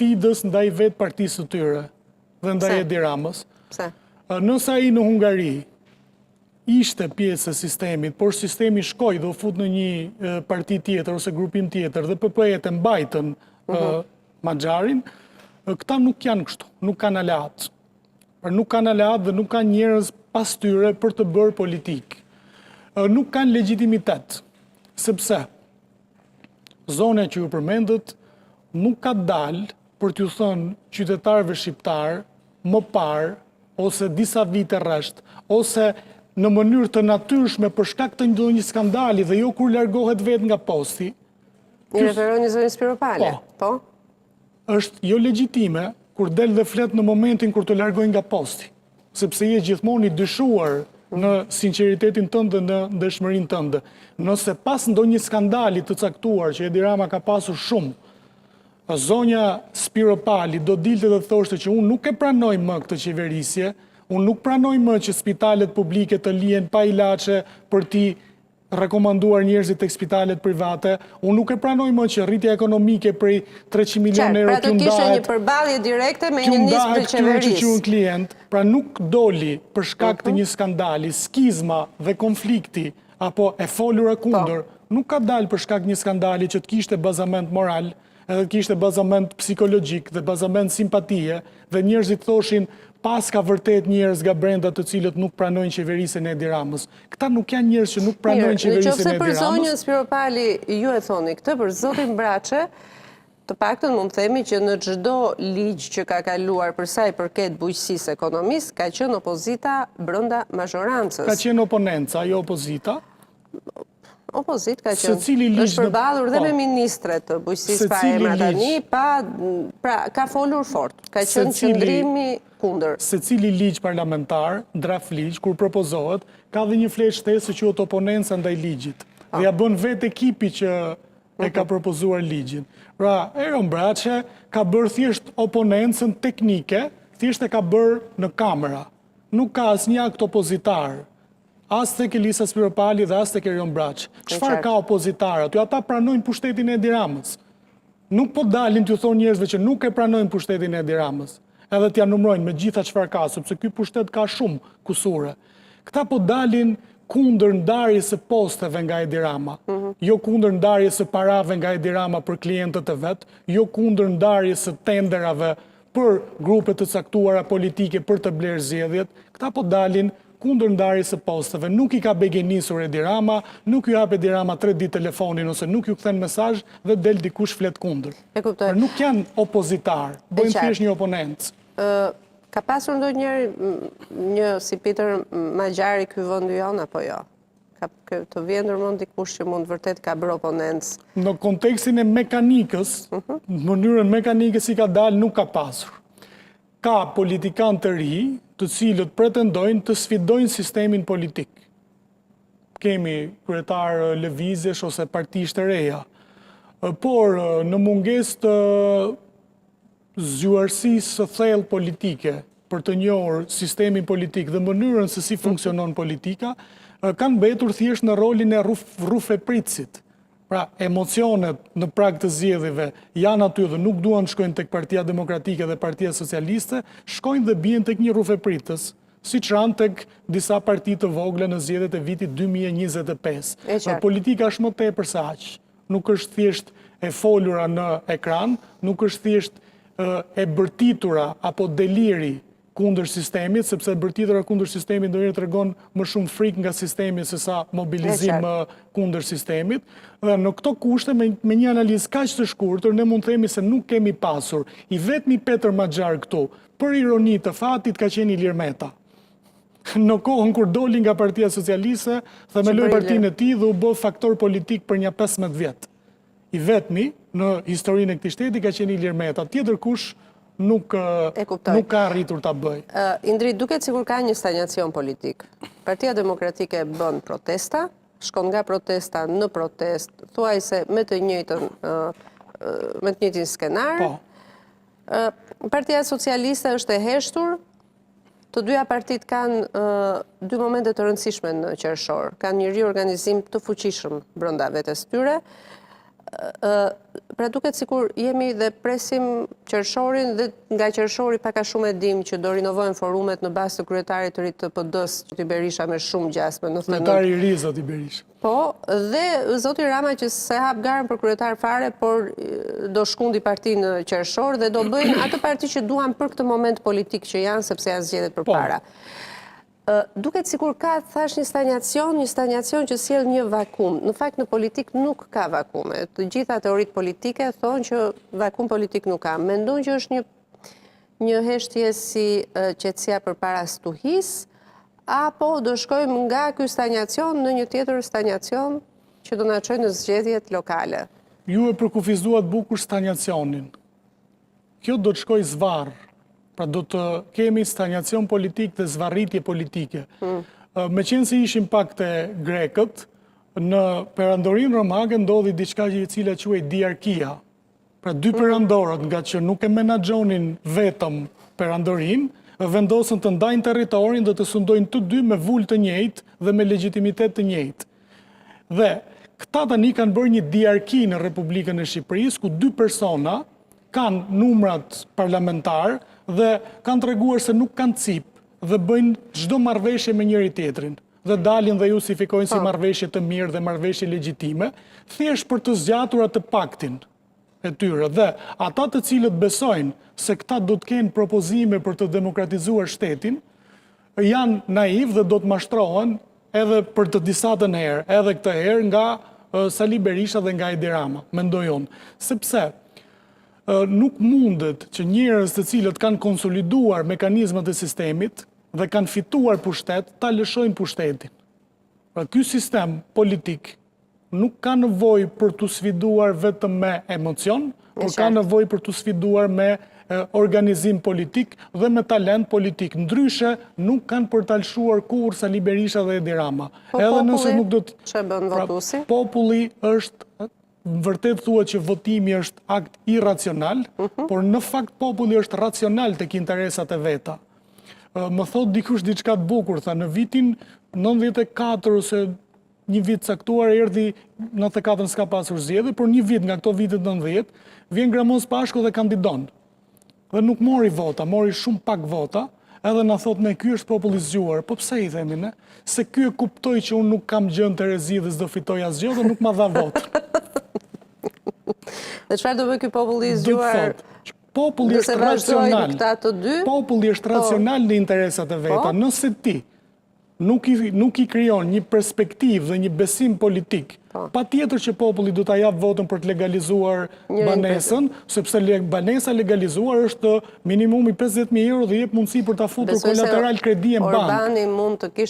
sfidës ndaj vetë partisë të tyre dhe ndaj Edi Ramës. Nësa ai në Hungari ishte pjesë e sistemit, por sistemi shkoi dhe u fut në një parti tjetër ose grupim tjetër dhe PP-jet e mbajtën Maxharin, këta nuk janë kështu, nuk kanë aleat. Nuk kanë aleat dhe nuk kanë njerëz pas tyre për të bërë politikë. Nuk kanë legitimitet, sepse zona që ju përmendët nuk ka dalë për t'ju thënë qytetarëve shqiptar më parë ose disa vite rresht, ose në mënyrë të natyrshme për shkak të ndonjë skandali dhe jo kur largohet vetë nga posti. Një referoni zonës Spiropale, po? Është jo legjitime kur del dhe flet në momentin kur të largojnë nga posti, sepse je gjithmonë i dyshuar në sinqeritetin tënd dhe në ndeshmërinë tënde. Nëse pas ndonjë skandali të caktuar që Edi Rama ka pasur shumë, zonja Spiropali do dilte dhe thoshte që unë nuk e pranoj më këtë qeverisje, unë nuk pranoj më që spitalet publike të lihen pa ilaçe për t'i rekomanduar njerëzit tek spitalet private, unë nuk e pranoj më që rritja ekonomike prej 300 milionë euro t'ju ndahet. Pra të kishte një përballje direkte me një nismë të qeverisë. Klient, pra nuk doli për shkak të një skandali, skizma dhe konflikti apo e folura kundër, nuk ka dalë për shkak një skandali që të kishte bazament moral, edhe të kishte bazament psikologjik dhe bazament simpatie, dhe njerëzit thoshin pas ka vërtet njerëz nga brenda të cilët nuk pranojnë qeverisën e Edi Ramës. Këta nuk janë njerëz që nuk pranojnë qeverisën e Edi Ramës. Nëse për zonjën Spiropali ju e thoni këtë, për zotin Braçe, të paktën mund të themi që në çdo ligj që ka kaluar për sa i përket bujqësisë ekonomisë, ka qenë opozita brenda mazhorancës. Ka qenë oponenca, jo opozita. Opozit ka qenë, është përballur dhe me ministret të bujqësisë pa emra tani, pra ka folur fort, ka qenë qëndrimi kundër. Secili ligj parlamentar, draft ligj, kur propozohet, ka dhe një fletë shtesë që quhet oponenca ndaj ligjit. Dhe ja bën vetë ekipi që e ka propozuar ligjin. Pra, Eron Braçe ka bërë thjesht oponencën teknike, thjesht e ka bërë në kamera. Nuk ka asnjë akt opozitar. As tek Elisa Spiropali dhe as tek Erion Braçe. Çfarë ka opozitarët? Ata pranojnë pushtetin e Edi Ramës. Nuk po dalin t'ju thonë njerëzve që nuk e pranojnë pushtetin e Edi Ramës. Edhe t'ja numrojnë me gjitha çfarë ka, sepse ky pushtet ka shumë kusure. Këta po dalin kundër ndarjes së posteve nga Edi Rama, jo kundër ndarjes së parave nga Edi Rama për klientët e vet, jo kundër ndarjes së tenderave për grupe të caktuara politike për të blerë zgjedhjet. Këta po dalin kundër ndarjes së posteve. Nuk i ka begenisur Edi Rama, nuk ju hap Edi Rama 3 ditë telefonin ose nuk ju kthen mesazh dhe del dikush flet kundër. Nuk janë opozitar, bëjnë thjesht një oponent. Ka pasur ndonjëherë një si Peter Maxhari ky vendi jon apo jo? Të vjen ndërmend dikush që mund vërtet ka bërë oponencë? Në kontekstin e mekanikës, në mënyrën mekanike si ka dalë nuk ka pasur. Ka politikanë të ri, të cilët pretendojnë të sfidojnë sistemin politik. Kemi kryetar lëvizjesh ose partisë të reja. Por në mungesë të zgjuarësisë së thellë politike për të njohur sistemin politik dhe mënyrën se si funksionon politika, kanë mbetur thjesht në rolin e rrufepritësit. Pra, emocionet në prag të zgjedhjeve janë aty dhe nuk duan të shkojnë tek Partia Demokratike dhe Partia Socialiste, shkojnë dhe bien tek një rrufepritës, siç ranë tek disa parti të vogla në zgjedhjet e vitit 2025. Politika është më tepër se aq. Nuk është thjesht e folura në ekran, nuk është thjesht e bërtitura apo deliri kundër sistemit, sepse bërtitura kundër sistemit ndonjëherë tregon më shumë frikë nga sistemi se sa mobilizim kundër sistemit. Dhe në këto kushte, me një analizë kaq të shkurtër, ne mund të themi se nuk kemi pasur. I vetmi Peter Maxhar këtu, për ironi të fatit, ka qenë Ilir Meta. Në kohën kur doli nga Partia Socialiste, themeloi partinë e tij dhe u bë faktor politik për një 15 vjet. I vetmi në historinë e këtij shteti ka qenë Ilir Meta. Tjetër kush nuk ka arritur ta bëj. Indri, duket sikur ka një stagnacion politik. Partia Demokratike bën protesta, shkon nga protesta në protest, thuajse me të njëjtin skenar. Partia Socialiste është e heshtur. Të dyja partit kanë dy momente të rëndësishme në qershor. Kanë një riorganizim të fuqishëm brenda vetes tyre. Pra duket sikur jemi dhe presim qershorin dhe nga qershori paka shumë e dim që do rinovojnë forumet në bazë të kryetarit të ri të PD-s, zoti Berisha me shumë gjasme. Kryetari i ri, zoti Berisha. Po, dhe zoti Rama që se hap garën për kryetar fare, por do shkundi parti në qershor dhe do bëjnë atë parti që duan për këtë moment politik që janë, sepse janë zgjedhjet përpara. Duket sikur ka, thash, një stagnacion që sjell një vakum. Në fakt, në politik nuk ka vakume. Të gjitha teoritë politike thonë që vakum politik nuk ka. Mendon që është një heshtje si qetësia përpara stuhis, apo do shkojmë nga ky stagnacion në një tjetër stagnacion që do na çojë në zgjedhjet lokale? Ju e përkufizuat bukur stagnacionin. Kjo do të shkojë zvarr. Pra do të kemi stagnacion politik dhe zvarritje politike. Me qenë se ishim pak të grekët, në perandorin romake ndodhi diçka që e cila quhej diarkia. Pra dy perandorët nga që nuk e menaxhonin vetëm perandorin, vendosën të ndajnë territorin dhe të sundojnë të dy me vullë të njëjtë dhe me legjitimitet të njëjtë. Dhe këta tani kanë bërë një diarki në Republikën e Shqipërisë, ku dy persona kanë numrat parlamentar dhe kanë treguar se nuk kanë cip dhe bëjnë çdo marrëveshje me njëri tjetrin dhe dalin dhe justifikojnë si marrëveshje të mirë dhe marrëveshje legjitime, thjesht për të zgjatur atë paktin e tyre. Dhe ata të cilët besojnë se këta do të kenë propozime për të demokratizuar shtetin, janë naiv dhe do të mashtrohen edhe për të disatën herë, edhe këtë herë nga Sali Berisha dhe nga Edi Rama, mendoj unë. Sepse nuk mundet që njerëz të cilët kanë konsoliduar mekanizmat e sistemit dhe kanë fituar pushtet, ta lëshojnë pushtetin. Pra ky sistem politik nuk ka nevojë për të sfiduar vetëm me emocion, por ka nevojë për të sfiduar me organizim politik dhe me talent politik. Ndryshe nuk kanë për të alshuar kur Sali Berisha dhe Edi Rama. Edhe nëse nuk do të çfarë bën votuesi? Populli është vërtet thuhet që votimi është akt irracional, por në fakt populli është racional tek interesat e veta. Më thot dikush diçka të bukur, tha në vitin 94 ose një vit caktuar erdhi 94 s'ka pasur zgjedhje, por një vit nga këto vitet 90 vjen Gramos Pashko dhe kandidon. Dhe nuk mori vota, mori shumë pak vota, edhe na thot me ky është populli zgjuar. Po pse i themi ne? Se ky e kuptoi që unë nuk kam gjën të rezi dhe s'do fitoj asgjë dhe nuk ma dha votë. Dhe çfarë do bëj ky popull i zgjuar? Populli është racional. Këta të dy? Populli është racional në interesat e veta. Nëse ti nuk i krijon një perspektivë dhe një besim politik, patjetër që populli do ta jap votën për të legalizuar banesën, sepse banesa legalizuar është minimumi 50.000 euro dhe jep mundësi për ta futur kolateral kredi në bankë. Orbani mund të kishte